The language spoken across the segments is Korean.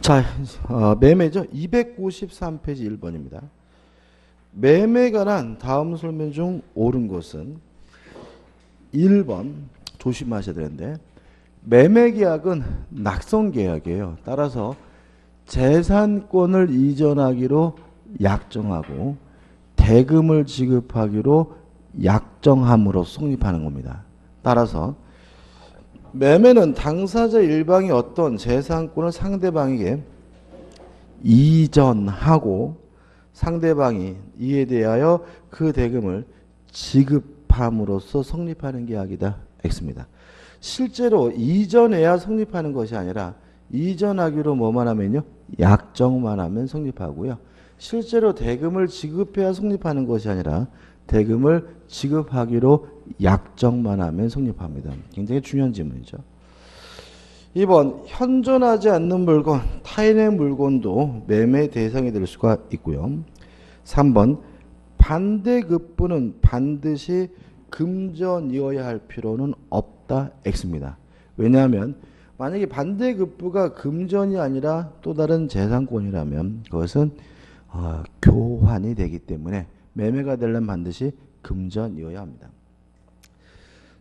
자, 매매죠. 293페이지 1번입니다. 매매에 관한 다음 설명 중 옳은 것은 1번 조심하셔야 되는데, 매매 계약은 낙선 계약이에요. 따라서 재산권을 이전하기로 약정하고 대금을 지급하기로 약정함으로 성립하는 겁니다. 따라서 매매는 당사자 일방이 어떤 재산권을 상대방에게 이전하고 상대방이 이에 대하여 그 대금을 지급함으로써 성립하는 계약이다. X입니다. 실제로 이전해야 성립하는 것이 아니라 이전하기로 뭐만 하면요? 약정만 하면 성립하고요. 실제로 대금을 지급해야 성립하는 것이 아니라 대금을 지급하기로 약정만 하면 성립합니다. 굉장히 중요한 질문이죠. 2번 현존하지 않는 물건, 타인의 물건도 매매 대상이 될 수가 있고요. 3번 반대급부는 반드시 금전이어야 할 필요는 없다. X입니다. 왜냐하면 만약에 반대급부가 금전이 아니라 또 다른 재산권이라면 그것은 교환이 되기 때문에 매매가 되려면 반드시 금전이어야 합니다.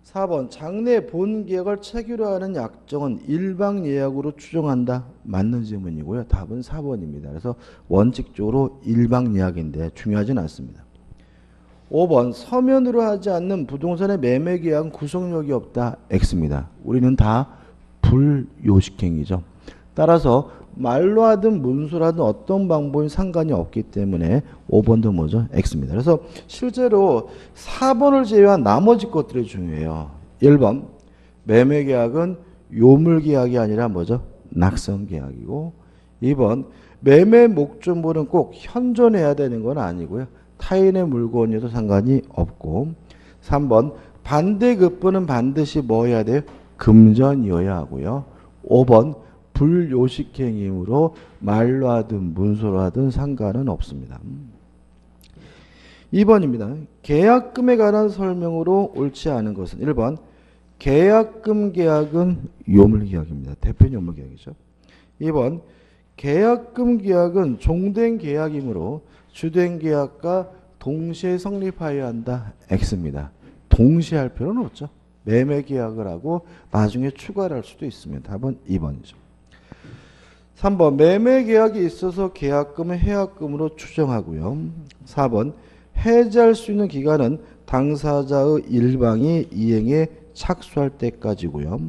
4번 장래 본 계약을 체결로 하는 약정은 일방 예약으로 추정한다. 맞는 질문이고요. 답은 4번입니다. 그래서 원칙적으로 일방 예약인데 중요하진 않습니다. 5번 서면으로 하지 않는 부동산의 매매 계약은 구속력이 없다. X입니다. 우리는 다 불요식행위죠. 따라서 말로 하든 문서로 하든 어떤 방법이 상관이 없기 때문에 5번도 뭐죠? X입니다. 그래서 실제로 4번을 제외한 나머지 것들이 중요해요. 1번 매매 계약은 요물 계약이 아니라 뭐죠? 낙선 계약이고, 2번 매매 목적물은 꼭 현존해야 되는 건 아니고요. 타인의 물건이어도 상관이 없고, 3번 반대급부는 반드시 뭐 해야 돼요? 금전이어야 하고요. 5번 불요식행위이므로 말로 하든 문서로 하든 상관은 없습니다. 2번입니다. 계약금에 관한 설명으로 옳지 않은 것은 1번 계약금 계약은 요물 계약입니다. 대표는 요물 계약이죠. 2번 계약금 계약은 종된 계약이므로 주된 계약과 동시에 성립하여야 한다. X입니다. 동시에 할 필요는 없죠. 매매 계약을 하고 나중에 추가를 할 수도 있으면 답은 2번이죠. 3번 매매 계약이 있어서 계약금은 해약금으로 추정하고요. 4번 해지할 수 있는 기간은 당사자의 일방이 이행에 착수할 때까지고요.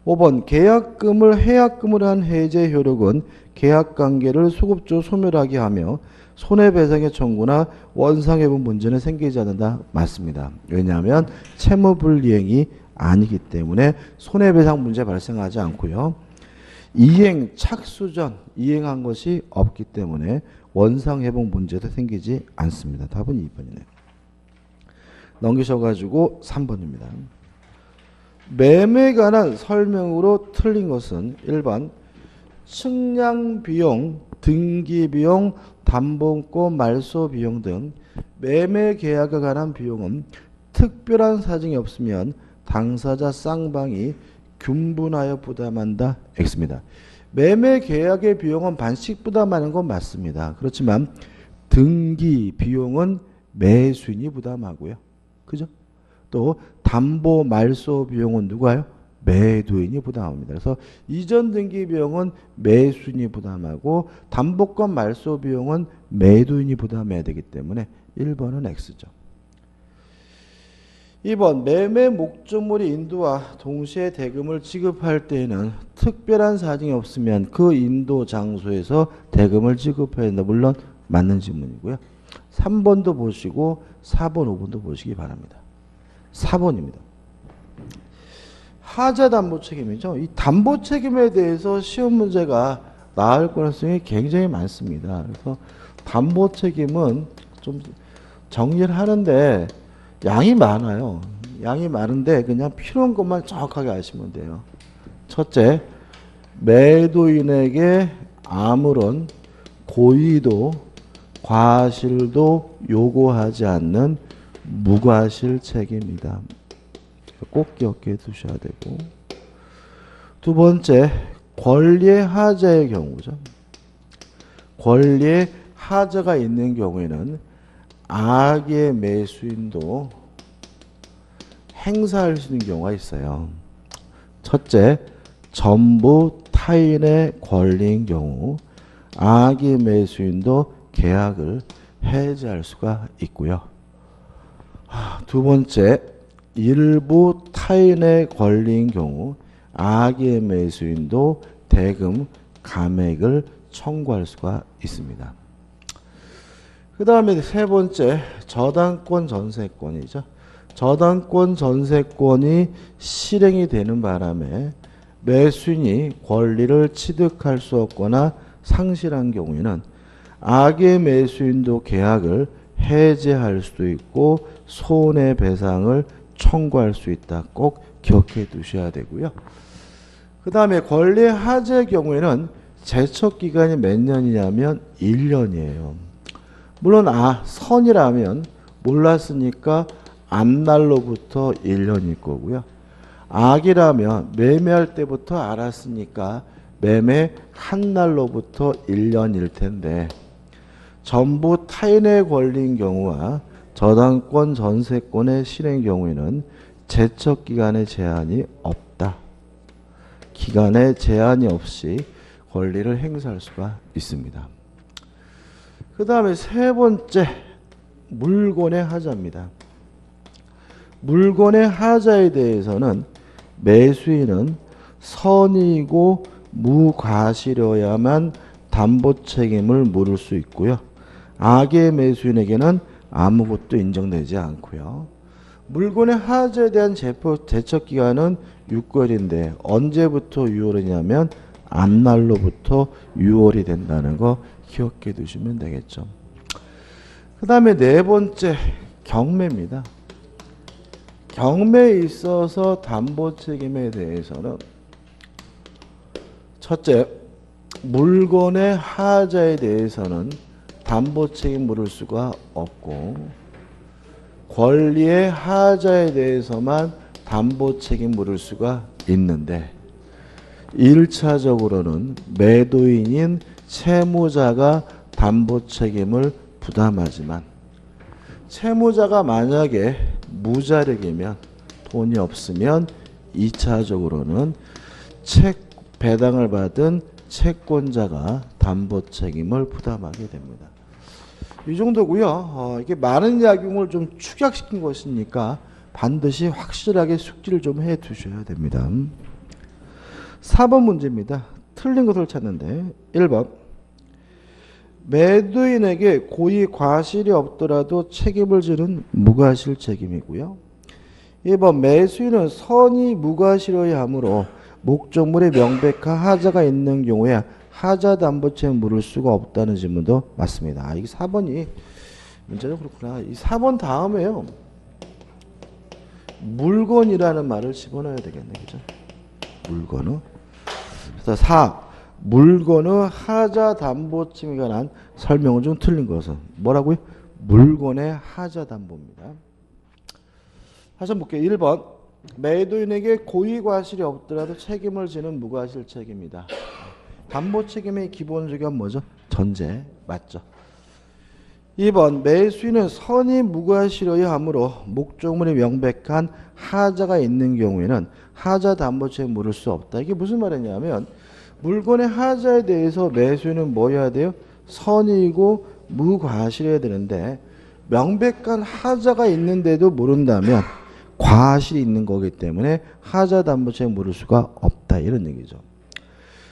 5번 계약금을 해약금으로 한 해제 효력은 계약관계를 소급적으로 소멸하게 하며 손해배상의 청구나 원상회복 문제는 생기지 않는다. 맞습니다. 왜냐하면 채무불이행이 아니기 때문에 손해배상 문제 발생하지 않고요. 이행 착수 전 이행한 것이 없기 때문에 원상회복 문제도 생기지 않습니다. 답은 2번이네요. 넘기셔가지고 3번입니다. 매매에 관한 설명으로 틀린 것은 1번 측량비용, 등기비용, 담보권, 말소비용 등 매매 계약에 관한 비용은 특별한 사정이 없으면 당사자 쌍방이 균분하여 부담한다. X입니다. 매매 계약의 비용은 반씩 부담하는 건 맞습니다. 그렇지만 등기 비용은 매수인이 부담하고요. 그죠? 또 담보 말소 비용은 누가요? 매도인이 부담합니다. 그래서 이전 등기 비용은 매수인이 부담하고 담보권 말소 비용은 매도인이 부담해야 되기 때문에 1번은 X죠. 2번 매매 목적물의 인도와 동시에 대금을 지급할 때에는 특별한 사정이 없으면 그 인도 장소에서 대금을 지급해야 된다. 물론 맞는 질문이고요. 3번도 보시고 4번, 5번도 보시기 바랍니다. 4번입니다. 하자 담보 책임이죠. 이 담보 책임에 대해서 시험 문제가 나올 가능성이 굉장히 많습니다. 그래서 담보 책임은 좀 정리를 하는데 양이 많아요. 양이 많은데 그냥 필요한 것만 정확하게 아시면 돼요. 첫째, 매도인에게 아무런 고의도 과실도 요구하지 않는 무과실 책임이다. 꼭 기억해 두셔야 되고, 두 번째, 권리의 하자의 경우죠. 권리의 하자가 있는 경우에는 악의 매수인도 행사할 수 있는 경우가 있어요. 첫째, 전부 타인의 권리인 경우 악의 매수인도 계약을 해지할 수가 있고요. 두 번째, 일부 타인의 권리인 경우 악의 매수인도 대금 감액을 청구할 수가 있습니다. 그 다음에 세 번째, 저당권 전세권이죠. 저당권 전세권이 실행이 되는 바람에 매수인이 권리를 취득할 수 없거나 상실한 경우에는 악의 매수인도 계약을 해지할 수도 있고 손해배상을 청구할 수 있다. 꼭 기억해 두셔야 되고요. 그 다음에 권리의 하자의 경우에는 제척기간이 몇 년이냐면 1년이에요. 물론 선이라면 몰랐으니까 앞날로부터 1년일 거고요. 악이라면 매매할 때부터 알았으니까 매매 한 날로부터 1년일 텐데 전부 타인의 권리인 경우와 저당권 전세권의 실행 경우에는 제척기간의 제한이 없다. 기간에 제한이 없이 권리를 행사할 수가 있습니다. 그 다음에 세 번째, 물권의 하자입니다. 물권의 하자에 대해서는 매수인은 선의이고 무과실여야만 담보 책임을 물을 수 있고요. 악의 매수인에게는 아무것도 인정되지 않고요. 물권의 하자에 대한 제척기간은 6개월인데 언제부터 6월이냐면 앞날로부터 6월이 된다는 거 기억해 두시면 되겠죠. 그 다음에 네 번째, 경매입니다. 경매에 있어서 담보 책임에 대해서는 첫째, 물건의 하자에 대해서는 담보 책임 물을 수가 없고 권리의 하자에 대해서만 담보 책임 물을 수가 있는데 1차적으로는 매도인인 채무자가 담보 책임을 부담하지만 채무자가 만약에 무자력이면 돈이 없으면 2차적으로는 배당을 받은 채권자가 담보 책임을 부담하게 됩니다. 이 정도고요. 이게 많은 약용을 좀 축약시킨 것이니까 반드시 확실하게 숙지를 좀 해 두셔야 됩니다. 4번 문제입니다. 틀린 것을 찾는데 1번 매도인에게 고의 과실이 없더라도 책임을 지는 무과실 책임이고요. 2번 매수인은 선의 무과실여야 하므로 목적물에 명백한 하자가 있는 경우에 하자 담보 책임 물을 수가 없다는 질문도 맞습니다. 이게 4번이 문제는 그렇구나. 이 4번 다음에요. 물건이라는 말을 집어넣어야 되겠네. 그죠? 물건은. 그래서 4. 물건의 하자 담보 책임에 관한 설명은 좀 틀린 것은 뭐라고요? 물건의 하자 담보입니다. 다시 한번 볼게요. 1번. 매도인에게 고의 과실이 없더라도 책임을 지는 무과실 책임이다. 담보 책임의 기본적인 뭐죠? 전제. 맞죠? 2번. 매수인은 선의 무과실여야 하므로 목적물이 명백한 하자가 있는 경우에는 하자 담보 책임 물을 수 없다. 이게 무슨 말이냐면 물건의 하자에 대해서 매수인은 뭐 해야 돼요? 선의이고 무과실해야 되는데 명백한 하자가 있는데도 모른다면 과실이 있는 거기 때문에 하자 담보 책임 물을 수가 없다. 이런 얘기죠.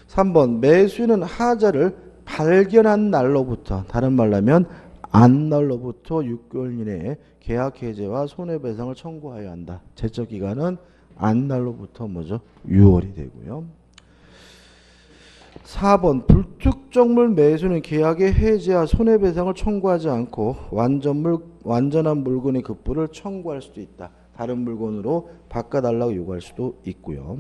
3번. 매수인은 하자를 발견한 날로부터 다른 말로 하면 안날로부터 6개월 이내에 계약 해제와 손해배상을 청구하여야 한다. 제척기간은 안날로부터 뭐죠? 6월이 되고요. 4번. 불특정물 매수는 계약의 해제와 손해배상을 청구하지 않고 완전한 물건의 급부를 청구할 수도 있다. 다른 물건으로 바꿔달라고 요구할 수도 있고요.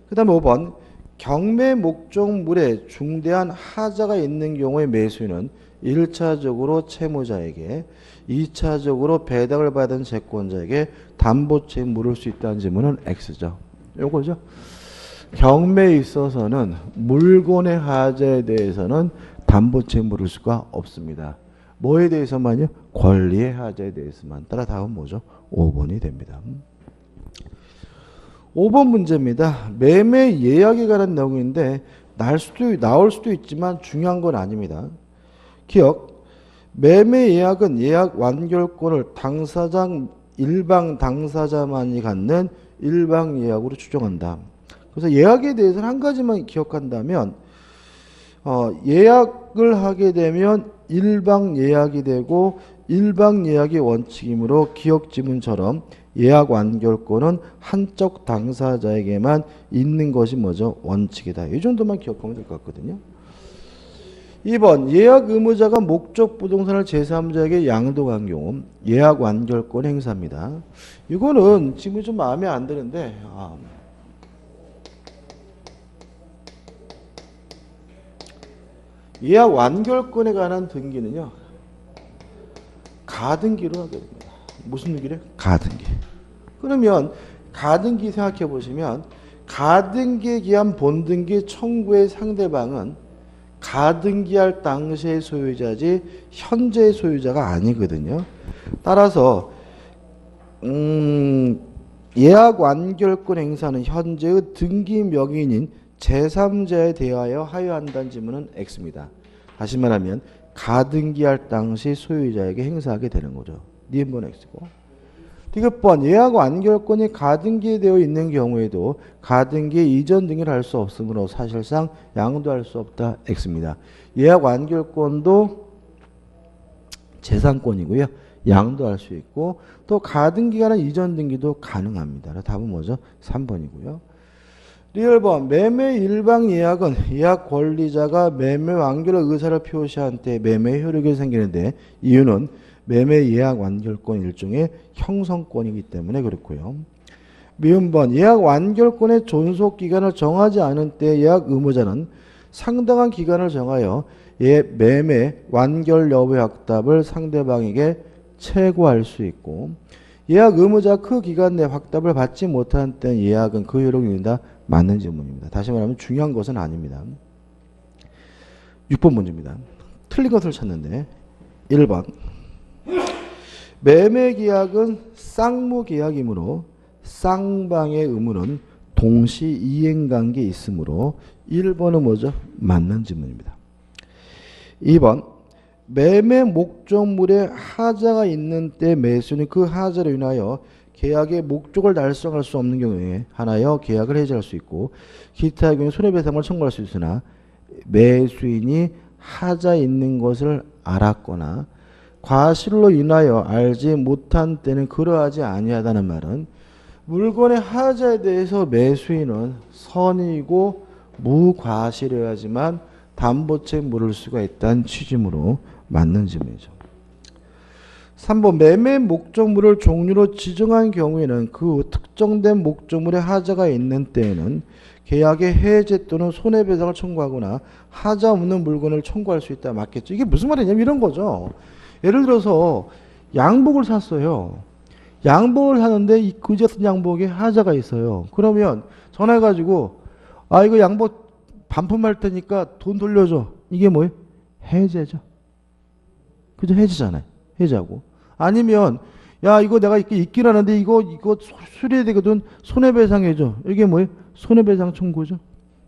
그 다음에 5번. 경매 목적물에 중대한 하자가 있는 경우에 매수인은 1차적으로 채무자에게 2차적으로 배당을 받은 채권자에게 담보 책임 물을 수 있다는 질문은 X죠. 요거죠. 경매에 있어서는 물건의 하자에 대해서는 담보채 물을 수가 없습니다. 뭐에 대해서만요? 권리의 하자에 대해서만. 따라 답은 뭐죠? 5번이 됩니다. 5번 문제입니다. 매매 예약에 관한 내용인데 나올 수도 있지만 중요한 건 아닙니다. 기억. 매매 예약은 예약 완결권을 일방 당사자만이 갖는 일방 예약으로 추정한다. 그래서 예약에 대해서는 한 가지만 기억한다면 예약을 하게 되면 일방 예약이 되고 일방 예약이 원칙이므로 기억 지문처럼 예약 완결권은 한쪽 당사자에게만 있는 것이 뭐죠? 원칙이다. 이 정도만 기억하면 될 것 같거든요. 2번 예약 의무자가 목적 부동산을 제3자에게 양도한 경우 예약 완결권 행사입니다. 이거는 지금 좀 마음에 안 드는데 예약 완결권에 관한 등기는요. 가등기로 하게 됩니다. 무슨 등기래? 가등기. 그러면 가등기 생각해 보시면 가등기에 기한 본등기 청구의 상대방은 가등기할 당시의 소유자지 현재의 소유자가 아니거든요. 따라서 예약 완결권 행사는 현재의 등기 명의인 제3자에 대하여 하여한다는 지문은 X입니다. 다시 말하면 가등기할 당시 소유자에게 행사하게 되는 거죠. 니은번 X고. 디귿번 예약 완결권이 가등기에 되어 있는 경우에도 가등기에 이전 등기를 할 수 없으므로 사실상 양도할 수 없다. X입니다. 예약 완결권도 재산권이고요. 양도할 수 있고 또 가등기가는 이전 등기도 가능합니다. 답은 뭐죠? 3번이고요. 리얼번 매매 일방 예약은 예약 권리자가 매매 완결의 의사를 표시한 때 매매 효력이 생기는데 이유는 매매 예약 완결권 일종의 형성권이기 때문에 그렇고요. 미음번 예약 완결권의 존속 기간을 정하지 않은 때 예약 의무자는 상당한 기간을 정하여 매매 완결 여부의 확답을 상대방에게 채고할 수 있고 예약 의무자 그 기간 내 확답을 받지 못한 때는 예약은 그 효력이 있다. 맞는 질문입니다. 다시 말하면 중요한 것은 아닙니다. 6번 문제입니다. 틀린 것을 찾는데 1번 매매 계약은 쌍무 계약이므로 쌍방의 의무는 동시 이행관계에 있으므로 1번은 뭐죠? 맞는 질문입니다. 2번 매매 목적물에 하자가 있는 때 매수인이 그 하자로 인하여 계약의 목적을 달성할 수 없는 경우에 하나여 계약을 해지할 수 있고 기타의 경우에 손해배상을 청구할 수 있으나 매수인이 하자 있는 것을 알았거나 과실로 인하여 알지 못한 때는 그러하지 아니하다는 말은 물건의 하자에 대해서 매수인은 선이고 무과실해야지만 담보채 물을 수가 있다는 취지므로 맞는 질문이죠. 3번 매매 목적물을 종류로 지정한 경우에는 그 특정된 목적물에 하자가 있는 때에는 계약의 해제 또는 손해배상을 청구하거나 하자 없는 물건을 청구할 수 있다. 맞겠죠? 이게 무슨 말이냐면 이런 거죠. 예를 들어서 양복을 샀어요. 양복을 사는데 이 그지 같은 양복에 하자가 있어요. 그러면 전화해가지고 이거 양복 반품할 테니까 돈 돌려줘. 이게 뭐예요? 해제죠. 그죠? 해지잖아요. 해지하고. 아니면 야 이거 내가 있긴 하는데 이거 수리해야 되거든. 손해배상해줘. 이게 뭐예요? 손해배상 청구죠.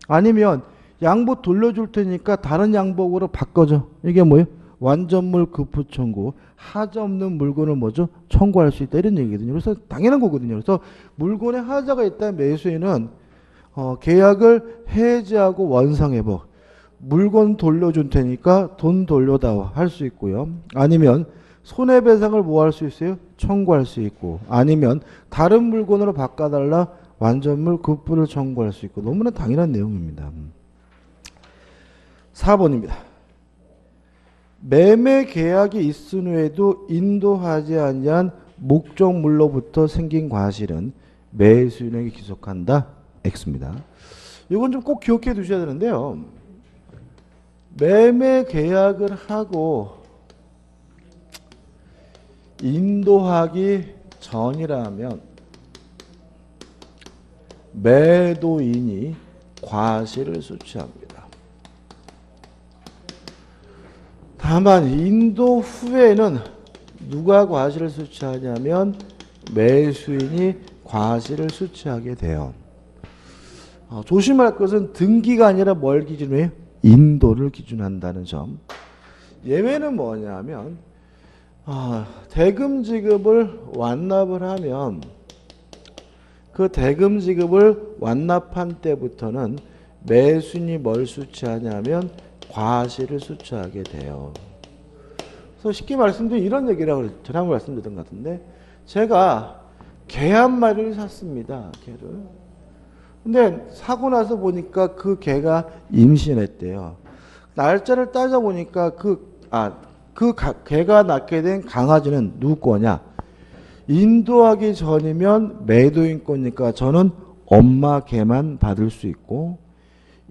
아니면 양복 돌려줄 테니까 다른 양복으로 바꿔줘. 이게 뭐예요? 완전물 급부 청구. 하자 없는 물건을 뭐죠? 청구할 수 있다. 이런 얘기거든요. 그래서 당연한 거거든요. 그래서 물건에 하자가 있다면 매수인은 계약을 해지하고 원상회복. 물건 돌려줄 테니까 돈 돌려다오 할 수 있고요. 아니면 손해배상을 뭐 할 수 있어요? 청구할 수 있고 아니면 다른 물건으로 바꿔달라 완전물 급부를 청구할 수 있고 너무나 당연한 내용입니다. 4번입니다. 매매 계약이 있은 후에도 인도하지 아니한 목적물로부터 생긴 과실은 매수인에게 기속한다. X입니다. 이건 좀 꼭 기억해 두셔야 되는데요. 매매 계약을 하고 인도하기 전이라면 매도인이 과실을 수취합니다. 다만 인도 후에는 누가 과실을 수취하냐면 매수인이 과실을 수취하게 돼요. 조심할 것은 등기가 아니라 뭘 기준으로 인도를 기준한다는 점. 예외는 뭐냐면 대금 지급을 완납을 하면 그 대금 지급을 완납한 때부터는 매수인이 뭘 수취하냐면 과실을 수취하게 돼요. 그래서 쉽게 말씀드리면 이런 얘기라고 전에 말씀드렸던 것 같은데, 제가 개 한 마리를 샀습니다. 개를. 근데 사고 나서 보니까 그 개가 임신했대요. 날짜를 따져보니까 개가 낳게 된 강아지는 누구 거냐? 인도하기 전이면 매도인 거니까 저는 엄마 개만 받을 수 있고,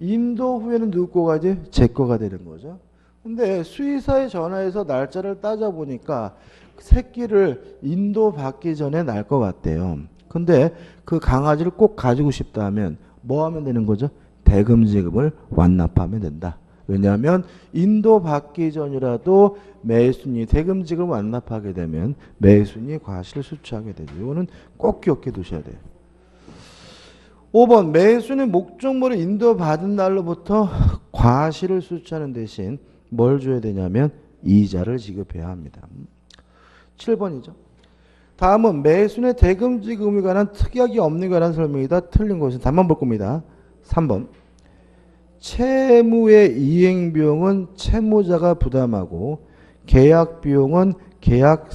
인도 후에는 누구 거가 이제 제 거가 되는 거죠. 근데 수의사에 전화해서 날짜를 따져보니까 새끼를 인도 받기 전에 날 것 같대요. 근데 그 강아지를 꼭 가지고 싶다면 뭐 하면 되는 거죠? 대금 지급을 완납하면 된다. 왜냐하면 인도 받기 전이라도 매수인이 대금 지급을 완납하게 되면 매수인이 과실을 수취하게 되죠. 이거는 꼭 기억해 두셔야 돼요. 5번 매수인이 목적물을 인도받은 날로부터 과실을 수취하는 대신 뭘 줘야 되냐면 이자를 지급해야 합니다. 7번이죠. 다음은 매수인의 대금 지급에 관한 특약이 없는 관한 설명이다. 틀린 것은 답만 볼 겁니다. 3번 채무의 이행비용은 채무자가 부담하고 계약 비용은 계약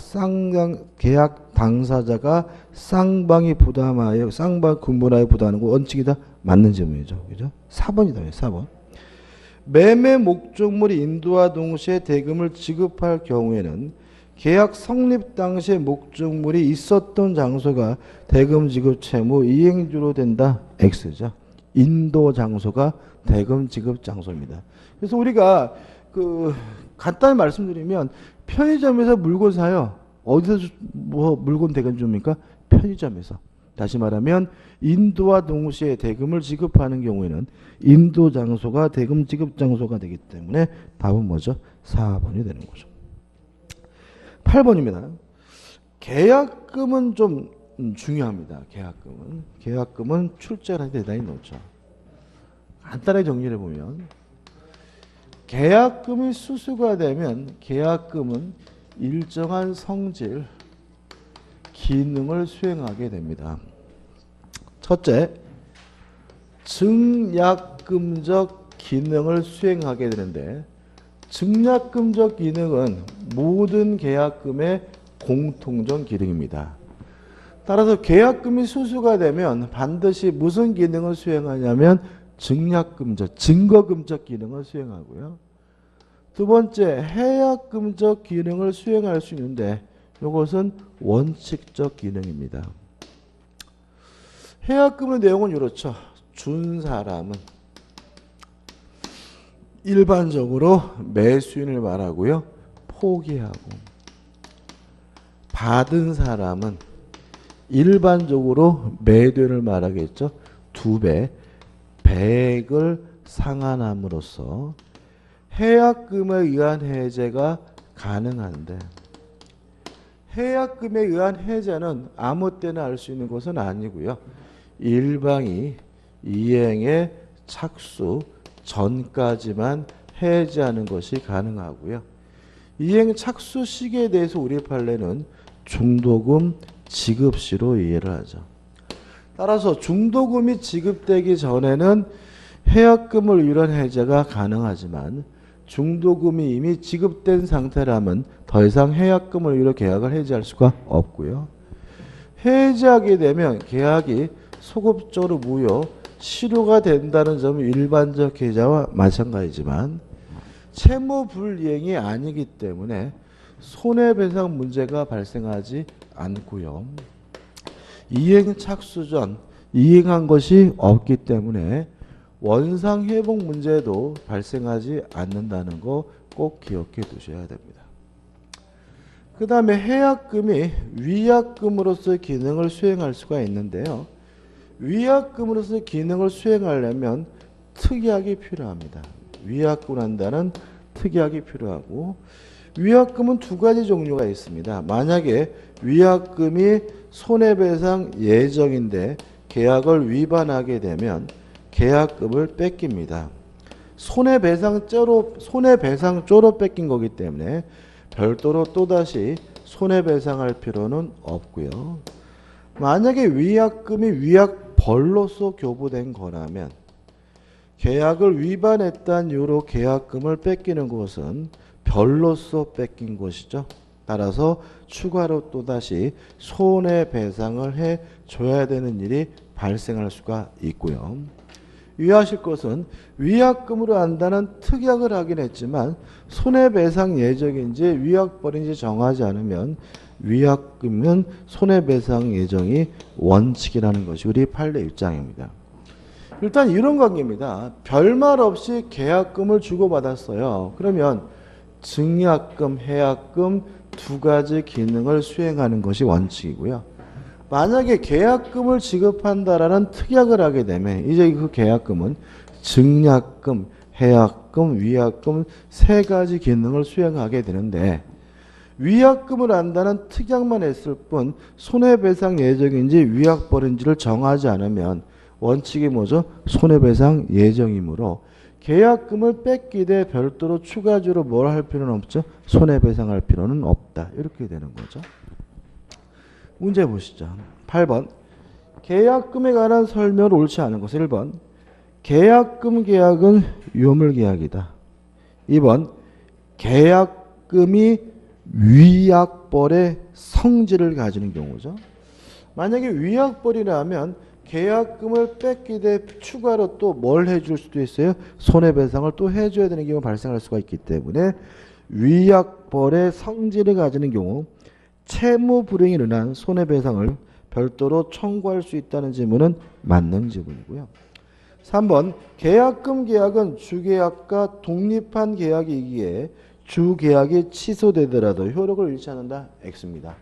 당사자가 쌍방이 부담하여 쌍방 분분하여 부담하는 거 원칙이다. 맞는 질문이죠. 그죠? 4번이다. 4번. 매매 목적물이 인도와 동시에 대금을 지급할 경우에는 계약 성립 당시에 목적물이 있었던 장소가 대금 지급 채무 이행주로 된다. X죠. 인도 장소가 대금 지급 장소입니다. 그래서 우리가 간단히 말씀드리면 편의점에서 물건 사요. 어디서 물건 대금 줍니까? 편의점에서. 다시 말하면 인도와 동시에 대금을 지급하는 경우에는 인도 장소가 대금 지급 장소가 되기 때문에 답은 뭐죠? 4번이 되는 거죠. 8번입니다. 계약금은 좀 중요합니다. 계약금은 출제를 대단히 높죠. 간단하게 정리를 해보면 계약금이 수수가 되면 계약금은 일정한 성질, 기능을 수행하게 됩니다. 첫째, 증약금적 기능을 수행하게 되는데 증약금적 기능은 모든 계약금의 공통적 기능입니다. 따라서 계약금이 수수가 되면 반드시 무슨 기능을 수행하냐면 증약금적, 증거금적 기능을 수행하고요. 두 번째, 해약금적 기능을 수행할 수 있는데 이것은 원칙적 기능입니다. 해약금의 내용은 이렇죠. 준 사람은 일반적으로 매수인을 말하고요. 포기하고 받은 사람은 일반적으로 매도인을 말하겠죠. 2배, 배액을 상환함으로써 해약금에 의한 해제가 가능한데 해약금에 의한 해제는 아무 때나 할 수 있는 것은 아니고요. 일방이 이행에 착수 전까지만 해제하는 것이 가능하고요. 이행 착수 시기에 대해서 우리 판례는 중도금 지급시로 이해를 하죠. 따라서 중도금이 지급되기 전에는 해약금을 위한 해제가 가능하지만 중도금이 이미 지급된 상태라면 더 이상 해약금을 위로 계약을 해제할 수가 없고요. 해제하게 되면 계약이 소급적으로 무효, 실효가 된다는 점은 일반적 계좌와 마찬가지지만 채무 불이행이 아니기 때문에 손해배상 문제가 발생하지 않고요. 이행 착수 전 이행한 것이 없기 때문에 원상 회복 문제도 발생하지 않는다는 거 꼭 기억해 두셔야 됩니다. 그 다음에 해약금이 위약금으로서의 기능을 수행할 수가 있는데요. 위약금으로서의 기능을 수행하려면 특약이 필요합니다. 위약금을 한다는 특약이 필요하고, 위약금은 두 가지 종류가 있습니다. 만약에 위약금이 손해배상 예정인데 계약을 위반하게 되면 계약금을 뺏깁니다. 손해배상조로 뺏긴 거기 때문에 별도로 또다시 손해배상할 필요는 없고요. 만약에 위약금이 위약벌로서 교부된 거라면 계약을 위반했다는 이유로 계약금을 뺏기는 것은 벌로서 뺏긴 것이죠. 따라서 추가로 또다시 손해배상을 해줘야 되는 일이 발생할 수가 있고요. 유의하실 것은 위약금으로 한다는 특약을 하긴 했지만 손해배상 예정인지 위약벌인지 정하지 않으면 위약금은 손해배상 예정이 원칙이라는 것이 우리 판례 입장입니다. 일단 이런 관계입니다. 별말 없이 계약금을 주고받았어요. 그러면 증약금, 해약금 두 가지 기능을 수행하는 것이 원칙이고요. 만약에 계약금을 지급한다라는 특약을 하게 되면 이제 그 계약금은 증약금, 해약금, 위약금 세 가지 기능을 수행하게 되는데, 위약금을 한다는 특약만 했을 뿐 손해배상 예정인지 위약벌인지를 정하지 않으면 원칙이 뭐죠? 손해배상 예정이므로 계약금을 뺏기되 별도로 추가적으로 뭘 할 필요는 없죠? 손해배상할 필요는 없다. 이렇게 되는 거죠. 문제 보시죠. 8번. 계약금에 관한 설명을 옳지 않은 것. 1번. 계약금 계약은 유물계약이다. 2번. 계약금이 위약벌의 성질을 가지는 경우죠. 만약에 위약벌이라면 계약금을 뺏기되 추가로 또 뭘 해줄 수도 있어요? 손해배상을 또 해줘야 되는 경우가 발생할 수가 있기 때문에 위약벌의 성질을 가지는 경우 채무 불이행이 일어난 손해배상을 별도로 청구할 수 있다는 질문은 맞는 질문이고요. 3번. 계약금 계약은 주계약과 독립한 계약이기에 주계약이 취소되더라도 효력을 잃지 않는다. X입니다.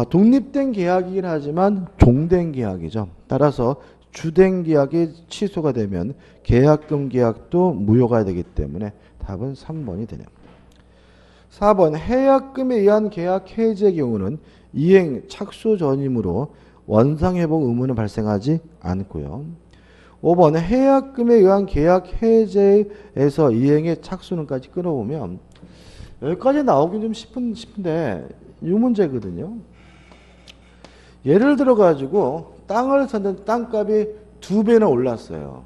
독립된 계약이긴 하지만 종된 계약이죠. 따라서 주된 계약이 취소가 되면 계약금 계약도 무효가 되기 때문에 답은 3번이 되네요. 4번. 해약금에 의한 계약 해지의 경우는 이행 착수 전이므로 원상회복 의무는 발생하지 않고요. 5번. 해약금에 의한 계약 해제에서 이행의 착수는까지 끊어보면 여기까지 나오긴 좀 싶은데 이 문제거든요. 예를 들어 가지고 땅을 샀는데 땅값이 2배나 올랐어요.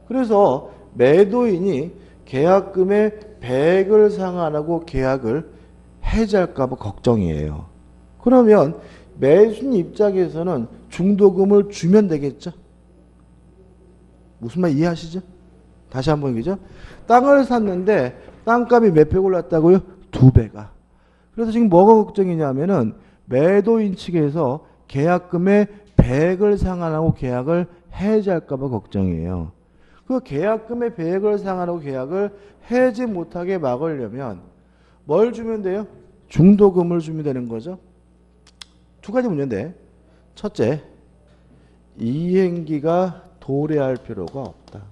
그래서 매도인이 계약금의 100을 상환하고 계약을 해지할까 봐 걱정이에요. 그러면 매수인 입장에서는 중도금을 주면 되겠죠? 무슨 말 이해하시죠? 다시 한번 얘기죠. 땅을 샀는데 땅값이 몇 배 올랐다고요? 2배가. 그래서 지금 뭐가 걱정이냐면은 매도인 측에서 계약금의 100을 상환하고 계약을 해지할까 봐 걱정이에요. 그 계약금의 100을 상환하고 계약을 해지 못하게 막으려면 뭘 주면 돼요? 중도금을 주면 되는 거죠. 두 가지 문제인데, 첫째, 이행기가 도래할 필요가 없다.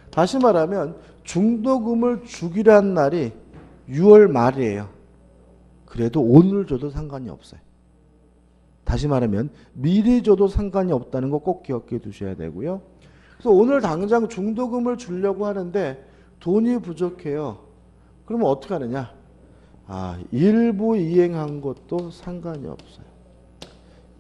다시 말하면 중도금을 주기로 한 날이 6월 말이에요. 그래도 오늘 줘도 상관이 없어요. 다시 말하면 미리 줘도 상관이 없다는 거 꼭 기억해 두셔야 되고요. 그래서 오늘 당장 중도금을 주려고 하는데 돈이 부족해요. 그러면 어떻게 하느냐? 일부 이행한 것도 상관이 없어요.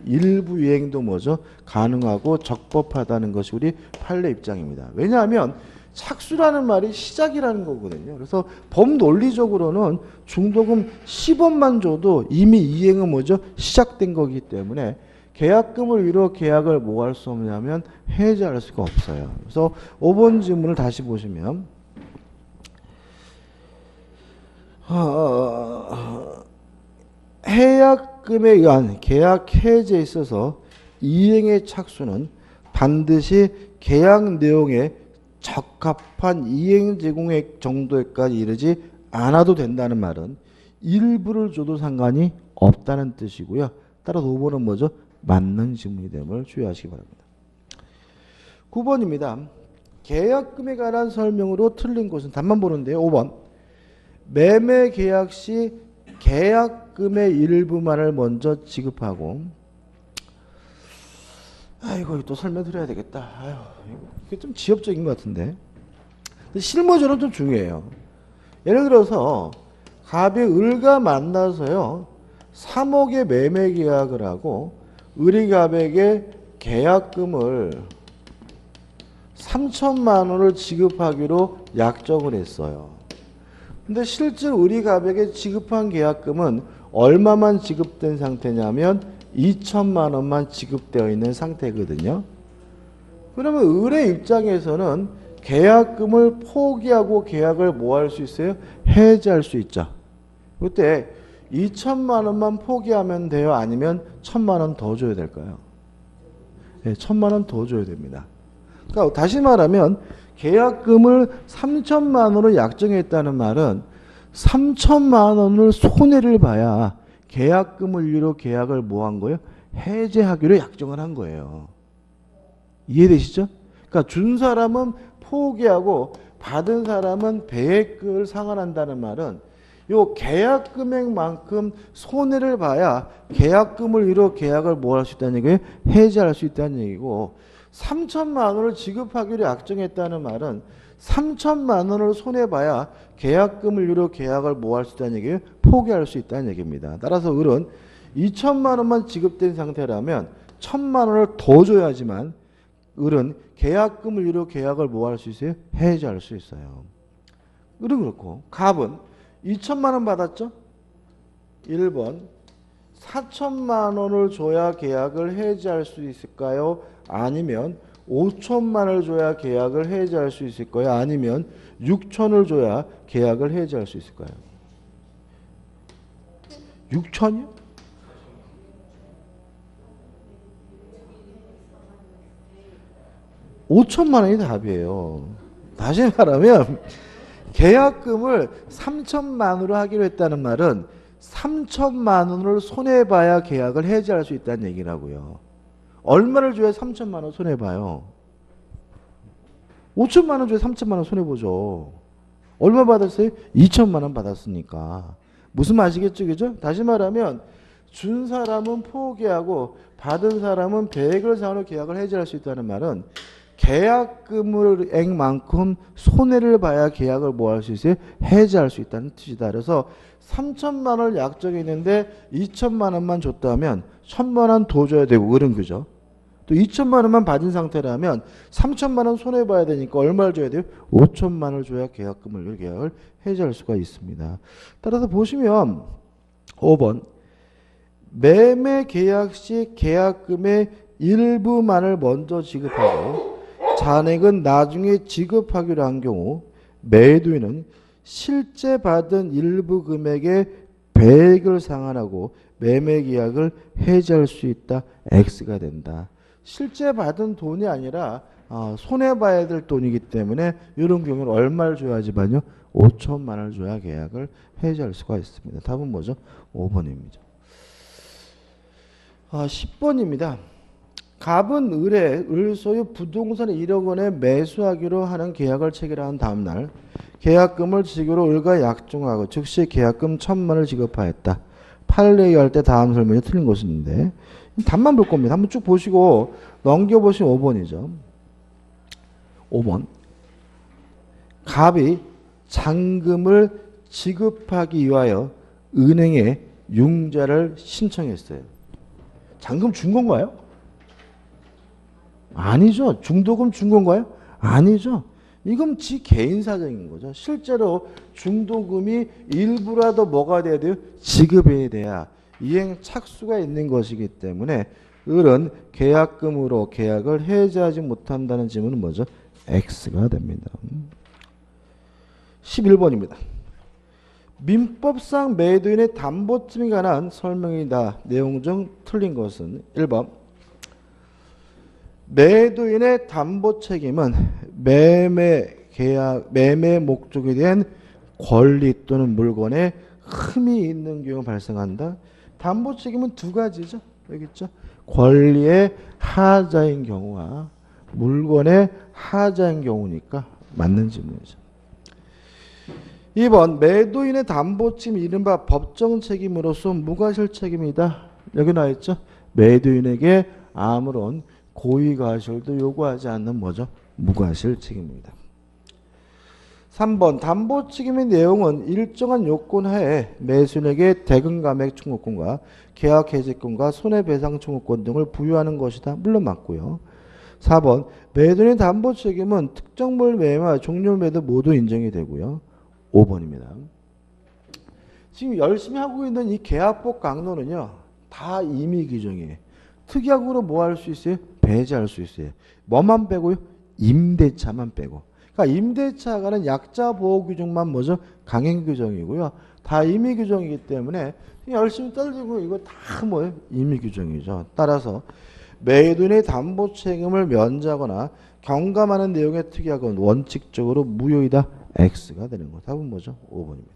일부 이행도 뭐죠? 가능하고 적법하다는 것이 우리 판례 입장입니다. 왜냐하면 착수라는 말이 시작이라는 거거든요. 그래서 법 논리적으로는 중도금 10원만 줘도 이미 이행은 뭐죠? 시작된 거기 때문에 계약금을 위로 계약을 뭐 할 수 없냐면 해지할 수가 없어요. 그래서 5번 질문을 다시 보시면 해약금에 의한 계약 해지에 있어서 이행의 착수는 반드시 계약 내용에 적합한 이행 제공액 정도에까지 이르지 않아도 된다는 말은 일부를 줘도 상관이 없다는 뜻이고요. 따라서 5번은 뭐죠? 맞는 질문이 됨을 주의하시기 바랍니다. 9번입니다. 계약금에 관한 설명으로 틀린 것은 답만 보는데요. 5번. 매매 계약 시 계약금의 일부만을 먼저 지급하고. 이거 또 설명드려야 되겠다. 이게 좀 지엽적인 것 같은데. 실무적으로 좀 중요해요. 예를 들어서 갑이 을과 만나서요 3억의 매매 계약을 하고 을이 갑에게 계약금을 3천만 원을 지급하기로 약정을 했어요. 근데 실제로 을이 갑에게 지급한 계약금은 얼마만 지급된 상태냐면 2천만 원만 지급되어 있는 상태거든요. 그러면 을의 입장에서는 계약금을 포기하고 계약을 뭐 할 수 있어요? 해지할 수 있죠. 그때 2천만 원만 포기하면 돼요? 아니면 1,000만 원 더 줘야 될까요? 네, 1,000만 원 더 줘야 됩니다. 그러니까 다시 말하면 계약금을 3천만 원으로 약정했다는 말은 3천만 원을 손해를 봐야 계약금을 이유로 계약을 뭐 한 거예요? 해지하기로 약정을 한 거예요. 이해되시죠? 그러니까 준 사람은 포기하고 받은 사람은 배액을 상환한다는 말은 요 계약 금액만큼 손해를 봐야 계약금을 이루어 계약을 뭐 할 수 있다는 얘기예요? 해지할 수 있다는 얘기고 3천만 원을 지급하기로 약정했다는 말은 3천만 원을 손해봐야 계약금을 이루어 계약을 뭐 할 수 있다는 얘기예요? 포기할 수 있다는 얘기입니다. 따라서 을은 2천만 원만 지급된 상태라면 1,000만 원을 더 줘야지만 을은 계약금을 이루어 계약을 뭐 할 수 있어요? 해지할 수 있어요. 을은 그렇고 갑은 2천만 원 받았죠? 1번 4천만 원을 줘야 계약을 해지할 수 있을까요? 아니면 5천만 원을 줘야 계약을 해지할 수 있을까요? 아니면 6천을 줘야 계약을 해지할 수 있을까요? 6천이요? (5천만 원이 답이에요. 다시 말하면 계약금을 3천만 원으로 하기로 했다는 말은 3천만 원을 손해봐야 계약을 해지할 수 있다는 얘기라고요. 얼마를 줘야 3천만 원 손해봐요? 5천만 원 줘야 3천만 원 손해보죠. 얼마 받았어요? 2천만 원 받았으니까. 무슨 말이겠죠? 그죠? 다시 말하면 준 사람은 포기하고 받은 사람은 배액을 상환으로 계약을 해지할 수 있다는 말은 계약금액만큼 손해를 봐야 계약을 뭐 할 수 있어요? 해지할 수 있다는 뜻이다. 그래서 3천만 원을 약정했는데 2천만 원만 줬다면 1,000만 원 더 줘야 되고 그런 거죠. 또 2천만 원만 받은 상태라면 3천만 원 손해봐야 되니까 얼마를 줘야 돼요? 5천만 원을 줘야 계약금을 계약을 해지할 수가 있습니다. 따라서 보시면 5번 매매 계약 시 계약금의 일부만을 먼저 지급하고 잔액은 나중에 지급하기로 한 경우 매도인은 실제 받은 일부 금액의 배액을 상환하고 매매 계약을 해지할 수 있다. X가 된다. 실제 받은 돈이 아니라 손해봐야 될 돈이기 때문에 이런 경우는 얼마를 줘야지만요? 5천만 원을 줘야 계약을 해지할 수가 있습니다. 답은 뭐죠? 5번입니다. 10번입니다. 갑은 을 소유 부동산 1억 원에 매수하기로 하는 계약을 체결한 다음날 계약금을 지기로 을과 약정하고 즉시 계약금 1,000만 원을 지급하였다. 판례 할 때 다음 설명이 틀린 것인데 답만 볼 겁니다. 한번 쭉 보시고 넘겨보시면 5번이죠. 5번 갑이 잔금을 지급하기 위하여 은행에 융자를 신청했어요. 잔금 준 건가요? 아니죠. 중도금 준 건가요? 아니죠. 이건 지 개인 사정인 거죠. 실제로 중도금이 일부라도 뭐가 돼야 돼요? 지급해야 돼야 이행 착수가 있는 것이기 때문에 을은 계약금으로 계약을 해지하지 못한다는 질문은 뭐죠? X가 됩니다. 11번입니다. 민법상 매도인의 담보증에 관한 설명이다. 내용 중 틀린 것은 1번 매도인의 담보 책임은 매매 목적에 대한 권리 또는 물건에 흠이 있는 경우 발생한다. 담보 책임은 두 가지죠. 여기 있죠. 권리의 하자인 경우와 물건의 하자인 경우니까 맞는 질문이죠. 2번 매도인의 담보책임 이른바 법정 책임으로서 무과실 책임이다. 여기 나와있죠. 매도인에게 아무런 고의과실도 요구하지 않는 뭐죠? 무과실 책임입니다. 3번 담보 책임의 내용은 일정한 요건 하에 매수인에게 대금 감액 청구권과 계약 해지권과 손해배상 청구권 등을 부여하는 것이다. 물론 맞고요. 4번 매도인의 담보 책임은 특정물 매매와 종료 매도 모두 인정이 되고요. 5번입니다. 지금 열심히 하고 있는 이 계약법 강론은요. 다 임의 규정이에요. 특약으로 뭐 할 수 있어요? 배제할 수 있어요. 뭐만 빼고요? 임대차만 빼고. 그러니까 임대차가는 약자 보호 규정만 뭐죠? 강행 규정이고요. 다 임의 규정이기 때문에 열심히 떨리고 이거 다 뭐예요? 임의 규정이죠. 따라서 매도인의 담보 책임을 면제하거나 경감하는 내용의 특약은 원칙적으로 무효이다. X가 되는 거. 답은 뭐죠? 5번입니다.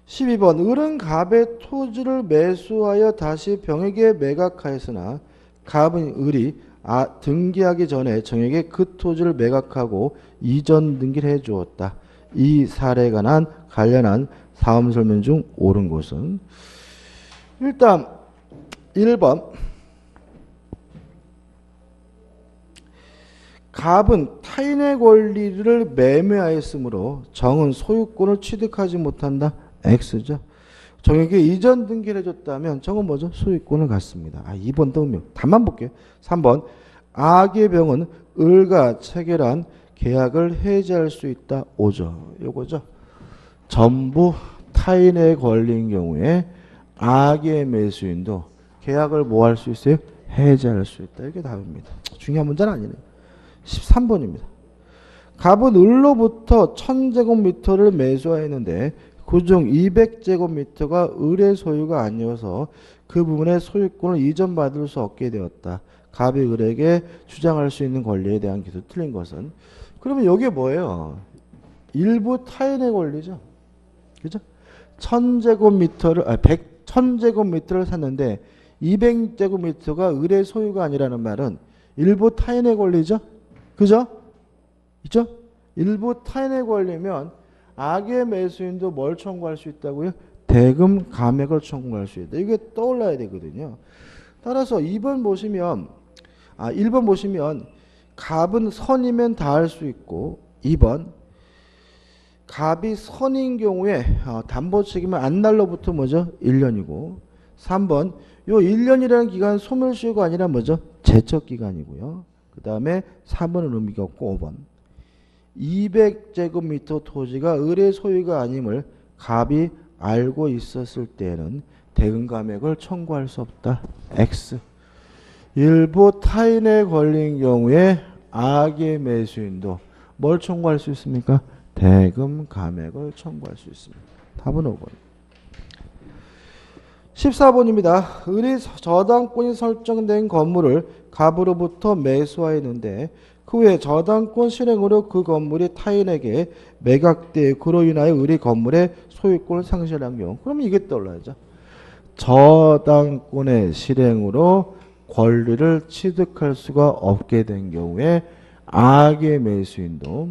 12번 을은 갑의 토지를 매수하여 다시 병에게 매각하였으나 갑은 을이 등기하기 전에 정에게 그 토지를 매각하고 이전 등기를 해주었다. 이 사례에 관련한 사업 설명 중 옳은 것은 일단 1번 갑은 타인의 권리를 매매하였으므로 정은 소유권을 취득하지 못한다. X죠. 정에게 이전 등기를 해줬다면 정은 뭐죠? 소유권을 갖습니다. 2번도 음명. 답만 볼게요. 3번 악의 병은 을과 체결한 계약을 해지할 수 있다. 5죠. 요거죠. 전부 타인의 권리인 경우에 악의 매수인도 계약을 뭐 할 수 있어요? 해지할 수 있다. 이게 답입니다. 중요한 문제는 아니네요. 13번입니다. 갑은 을로부터 1000제곱미터를 매수하였는데 그중 200제곱미터가 을의 소유가 아니어서 그 부분의 소유권을 이전받을 수 없게 되었다. 갑이 을에게 주장할 수 있는 권리에 대한 기술 틀린 것은 그러면 이게 뭐예요? 일부 타인의 권리죠. 그죠? 1000제곱미터를 샀는데 200제곱미터가 을의 소유가 아니라는 말은 일부 타인의 권리죠. 그죠? 있죠? 일부 타인의 권리면 악의 매수인도 뭘 청구할 수 있다고요? 대금 감액을 청구할 수 있다. 이게 떠올라야 되거든요. 따라서 1번 보시면 갑은 선이면 다 할 수 있고 2번 갑이 선인 경우에 담보 책임은 안날로부터 뭐죠? 1년이고 3번 요 1년이라는 기간은 소멸시효가 아니라 뭐죠? 제척기간이고요. 그 다음에 4번은 의미가 없고 5번 200제곱미터 토지가 을의 소유가 아님을 갑이 알고 있었을 때에는 대금 감액을 청구할 수 없다. X. 일부 타인의 권리인 경우에 악의 매수인도 뭘 청구할 수 있습니까? 대금 감액을 청구할 수 있습니다. 답은 5번. 14번입니다. 을이 저당권이 설정된 건물을 갑으로부터 매수하였는데 그 후에 저당권 실행으로 그 건물이 타인에게 매각돼 그로 인하여 을이 건물의 소유권을 상실한 경우. 그러면 이게 떠올라야죠. 저당권의 실행으로 권리를 취득할 수가 없게 된 경우에 악의 매수인도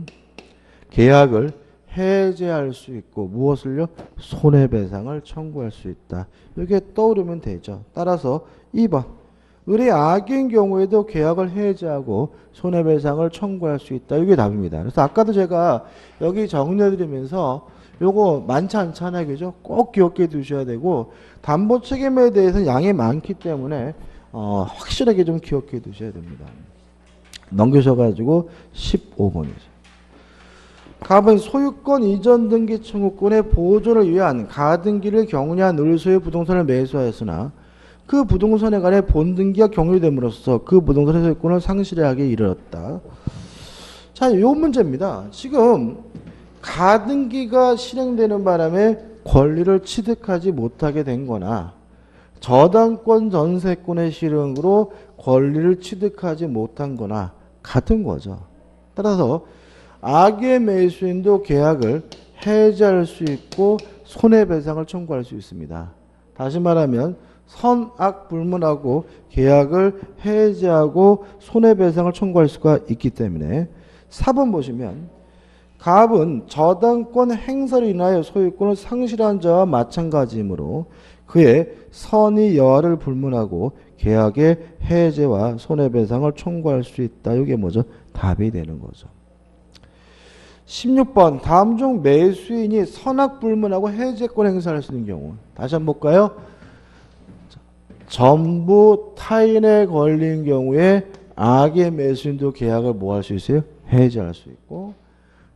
계약을 해제할 수 있고 무엇을요? 손해배상을 청구할 수 있다. 이게 떠오르면 되죠. 따라서 2번 을의 악인 경우에도 계약을 해제하고 손해배상을 청구할 수 있다. 이게 답입니다. 그래서 아까도 제가 여기 정리해드리면서 요거 많지 않잖아요. 그죠? 꼭 기억해 두셔야 되고 담보 책임에 대해서는 양이 많기 때문에 확실하게 좀 기억해 두셔야 됩니다. 넘겨셔가지고 15번이죠. 갑은 소유권 이전 등기 청구권의 보존을 위한 가등기를 경유한 을소의 부동산을 매수하였으나 그 부동산에 관해 본등기가 경유됨으로써 그 부동산의 소유권을 상실하게 이르렀다. 자, 요 문제입니다. 지금 가등기가 실행되는 바람에 권리를 취득하지 못하게 된 거나 저당권 전세권의 실행으로 권리를 취득하지 못한 거나 같은 거죠. 따라서 악의 매수인도 계약을 해지할 수 있고 손해배상을 청구할 수 있습니다. 다시 말하면 선악 불문하고 계약을 해지하고 손해배상을 청구할 수가 있기 때문에 4번 보시면 갑은 저당권 행사로 인하여 소유권을 상실한 자와 마찬가지이므로 그의 선의 여하를 불문하고 계약의 해제와 손해배상을 청구할 수 있다. 이게 뭐죠? 답이 되는 거죠. 16번 다음 중 매수인이 선악 불문하고 해제권 행사할 수 있는 경우 다시 한번 볼까요? 전부 타인에 걸린 경우에 악의 매수인도 계약을 뭐 할 수 있어요? 해제할 수 있고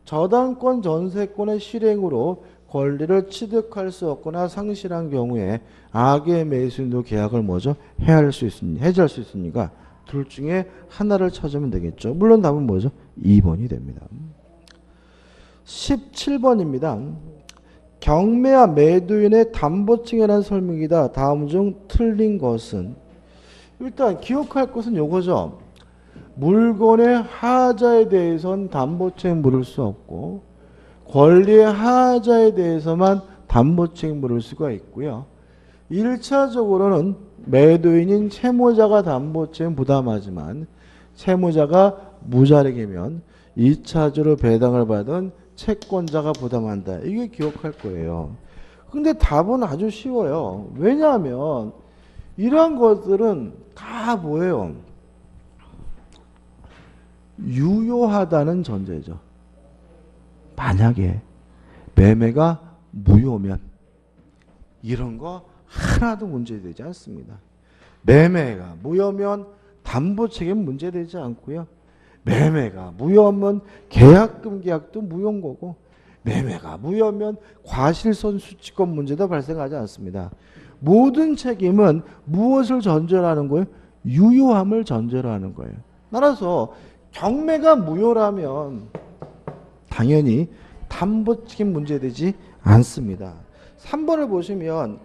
저당권 전세권의 실행으로 권리를 취득할 수 없거나 상실한 경우에 악의 매수인도 계약을 뭐죠? 해제할 수 있으니까 둘 중에 하나를 찾으면 되겠죠. 물론 답은 뭐죠? 2번이 됩니다. 17번입니다. 경매와 매도인의 담보증에 대한 설명이다. 다음 중 틀린 것은? 일단 기억할 것은 요거죠. 물건의 하자에 대해서는 담보증 물을 수 없고 권리의 하자에 대해서만 담보증 물을 수가 있고요. 1차적으로는 매도인인 채무자가 담보증 부담하지만 채무자가 무자력이면 2차적으로 배당을 받은 채권자가 부담한다. 이게 기억할 거예요. 근데 답은 아주 쉬워요. 왜냐하면 이러한 것들은 다 뭐예요? 유효하다는 전제죠. 만약에 매매가 무효면 이런 거 하나도 문제되지 않습니다. 매매가 무효면 담보 책임 문제되지 않고요. 매매가 무효하면 계약금 계약도 무효인 거고 매매가 무효하면 과실손수취권 문제도 발생하지 않습니다. 모든 책임은 무엇을 전제로 하는 거예요? 유효함을 전제로 하는 거예요. 따라서 경매가 무효라면 당연히 담보 책임 문제되지 않습니다. 3번을 보시면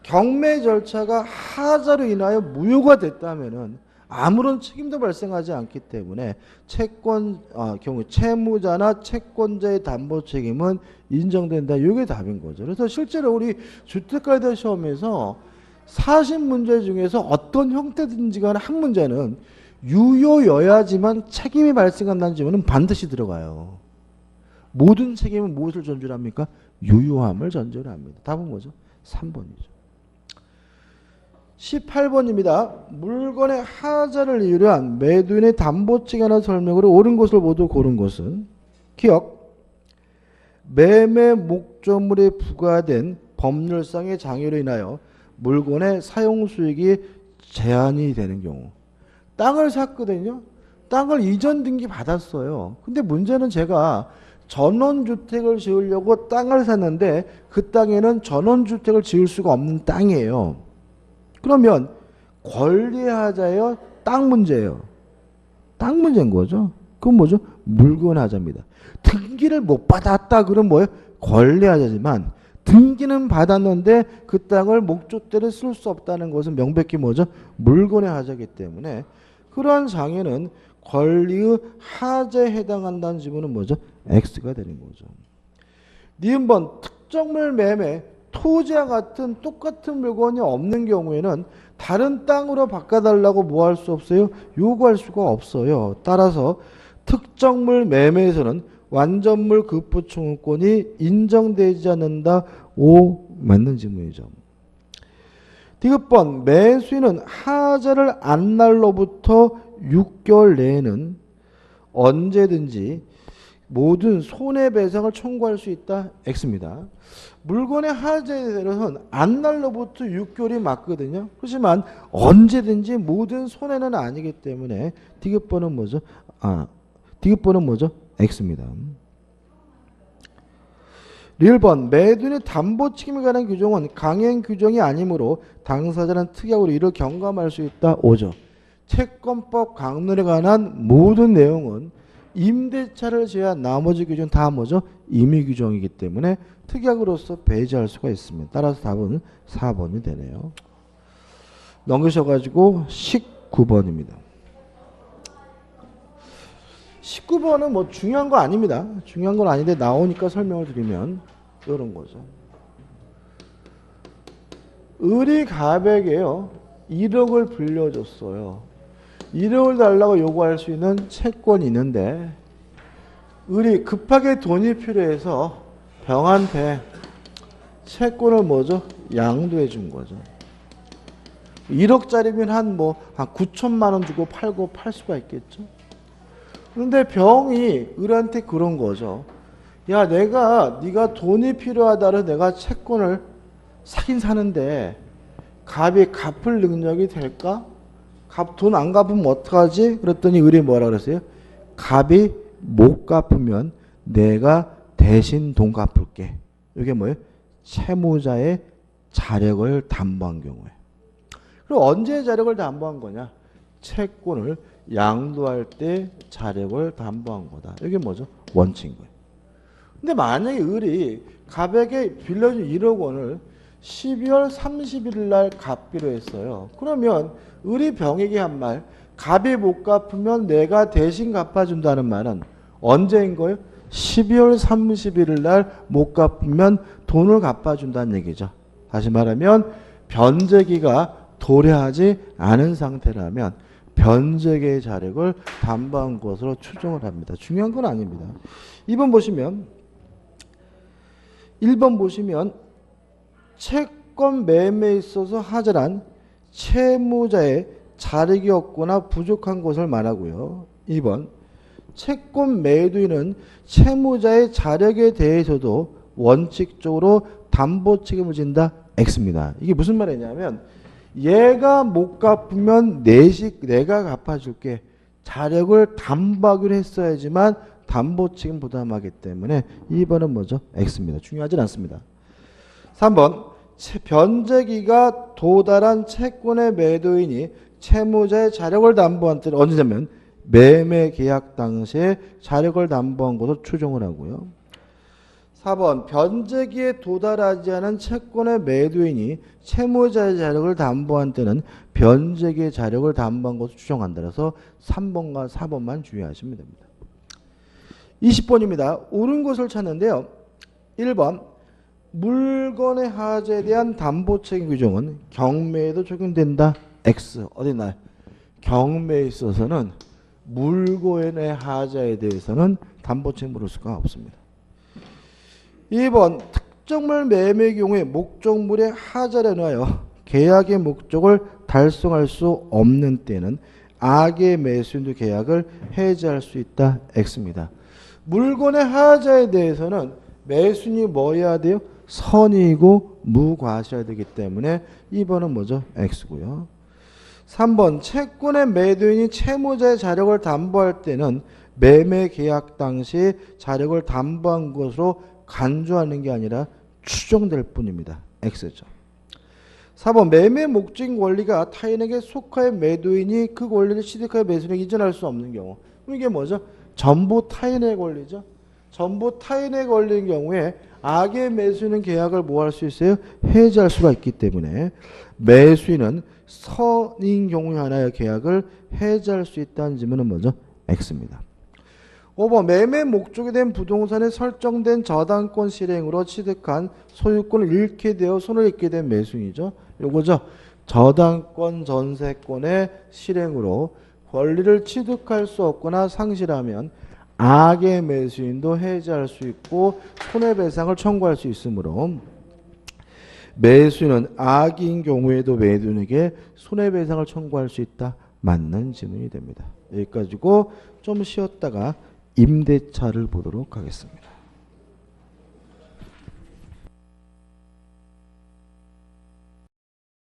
경매 절차가 하자로 인하여 무효가 됐다면은 아무런 책임도 발생하지 않기 때문에 경우 채무자나 채권자의 담보 책임은 인정된다. 이게 답인 거죠. 그래서 실제로 우리 주택가이드 시험에서 40문제 중에서 어떤 형태든지 간에 한 문제는 유효여야지만 책임이 발생한다는 질문은 반드시 들어가요. 모든 책임은 무엇을 전제로 합니까? 유효함을 전제로 합니다. 답은 뭐죠? 3번이죠. 18번입니다. 물건의 하자를 이유로 한 매도인의 담보증에 관한 설명으로 옳은 것을 모두 고른 것은 기억 매매 목적물에 부과된 법률상의 장애로 인하여 물건의 사용수익이 제한이 되는 경우. 땅을 샀거든요. 땅을 이전 등기 받았어요. 근데 문제는 제가 전원주택을 지으려고 땅을 샀는데 그 땅에는 전원주택을 지을 수가 없는 땅이에요. 그러면 권리하자예요? 땅 문제예요? 땅 문제인 거죠. 그건 뭐죠? 물건하자입니다. 등기를 못 받았다 그러면 뭐예요? 권리하자지만 등기는 받았는데 그 땅을 목적대로 쓸 수 없다는 것은 명백히 뭐죠? 물건의 하자이기 때문에 그러한 장애는 권리의 하자에 해당한다는 지문은 뭐죠? X가 되는 거죠. 니은번 특정물 매매 토지와 같은 똑같은 물건이 없는 경우에는 다른 땅으로 바꿔달라고 뭐 할 수 없어요? 요구할 수가 없어요. 따라서 특정물 매매에서는 완전물 급부청구권이 인정되지 않는다. 오 맞는 질문이죠. 디귿번 매수인은 하자를 안 날로부터 6개월 내에는 언제든지 모든 손해배상을 청구할 수 있다. X입니다. 물건의 하자에 대해서는 안 날로부터 6개월이 맞거든요. 그렇지만 언제든지 모든 손해는 아니기 때문에 디귿번은 뭐죠? 디귿번은 뭐죠? X입니다. 리을번 매도인의 담보 책임에 관한 규정은 강행 규정이 아니므로 당사자는 특약으로 이를 경감할 수 있다. 5죠. 채권법 강론에 관한 모든 내용은 임대차를 제외한 나머지 규정 다 뭐죠? 임의 규정이기 때문에 특약으로서 배제할 수가 있습니다. 따라서 답은 4번이 되네요. 넘기셔가지고 19번입니다. 19번은 뭐 중요한 거 아닙니다. 중요한 건 아닌데 나오니까 설명을 드리면 이런 거죠. 을이 갑에게요 1억을 빌려줬어요. 1억을 달라고 요구할 수 있는 채권이 있는데 을이 급하게 돈이 필요해서 병한테 채권을 뭐죠? 양도해 준 거죠. 1억짜리면 한 9천만 원 주고 팔고 팔 수가 있겠죠. 그런데 병이 을한테 그런 거죠. 야, 네가 돈이 필요하다로 내가 채권을 사긴 사는데 갑이 갚을 능력이 될까? 돈 안 갚으면 어떡하지? 그랬더니 을이 뭐라 그랬어요? 갑이 못 갚으면 내가 대신 돈 갚을게. 이게 뭐예요? 채무자의 자력을 담보한 경우에. 그럼 언제 자력을 담보한 거냐? 채권을 양도할 때 자력을 담보한 거다. 이게 뭐죠? 원칙인 거예요. 근데 만약에 을이 갑에게 빌려준 1억 원을 12월 30일 날 갚기로 했어요. 그러면 을이 병에게 한 말, 갑이 못 갚으면 내가 대신 갚아준다는 말은 언제인 거예요? 12월 31일 날 못 갚으면 돈을 갚아준다는 얘기죠. 다시 말하면 변제기가 도래하지 않은 상태라면 변제기의 자력을 담보한 것으로 추정을 합니다. 중요한 건 아닙니다. 1번 보시면 채권 매매에 있어서 하자란 채무자의 자력이 없거나 부족한 것을 말하고요. 2번 채권 매도인은 채무자의 자력에 대해서도 원칙적으로 담보 책임을 진다. X입니다. 이게 무슨 말이냐면 얘가 못 갚으면 내가 갚아줄게. 자력을 담보하기로 했어야지만 담보 책임 부담하기 때문에 2번은 뭐죠? X입니다. 중요하진 않습니다. 3번 변제기가 도달한 채권의 매도인이 채무자의 자력을 담보한 때는 언제냐면 매매 계약 당시에 자력을 담보한 것으로 추정을 하고요. 4번 변제기에 도달하지 않은 채권의 매도인이 채무자의 자력을 담보한 때는 변제기의 자력을 담보한 것으로 추정한다. 그래서 3번과 4번만 주의하시면 됩니다. 20번입니다. 옳은 것을 찾는데요. 1번 물건의 하자에 대한 담보 책임 규정은 경매에도 적용된다. X. 어디나요? 경매에 있어서는 물건의 하자에 대해서는 담보 책임을 물을 수가 없습니다. 2번 특정물 매매의 경우에 목적물의 하자를 하여 계약의 목적을 달성할 수 없는 때는 악의 매수인도 계약을 해지할 수 있다. X입니다. 물건의 하자에 대해서는 매수인이 뭐 해야 돼요? 선의이고 무과시해야 되기 때문에 2번은 뭐죠? X고요. 3번 채권의 매도인이 채무자의 자력을 담보할 때는 매매 계약 당시 자력을 담보한 것으로 간주하는 게 아니라 추정될 뿐입니다. X죠. 4번 매매 목적인 권리가 타인에게 속하여 매도인이 그 권리를 취득하여 매수인에게 이전할 수 없는 경우. 이게 뭐죠? 전부 타인의 권리죠. 전부 타인의 권리인 경우에 악의 매수인은 계약을 뭐 할 수 있어요? 해지할 수가 있기 때문에 매수인은 선인 경우에 하나의 계약을 해지할 수 있다는 질문은 뭐죠? X입니다. 5번 매매 목적이 된 부동산에 설정된 저당권 실행으로 취득한 소유권을 잃게 되어 손을 잃게 된 매수인이죠. 요거죠. 저당권 전세권의 실행으로 권리를 취득할 수 없거나 상실하면 악의 매수인도 해지할 수 있고 손해배상을 청구할 수 있으므로 매수인은 악인 경우에도 매도인에게 손해배상을 청구할 수 있다. 맞는 질문이 됩니다. 여기까지고 좀 쉬었다가 임대차를 보도록 하겠습니다.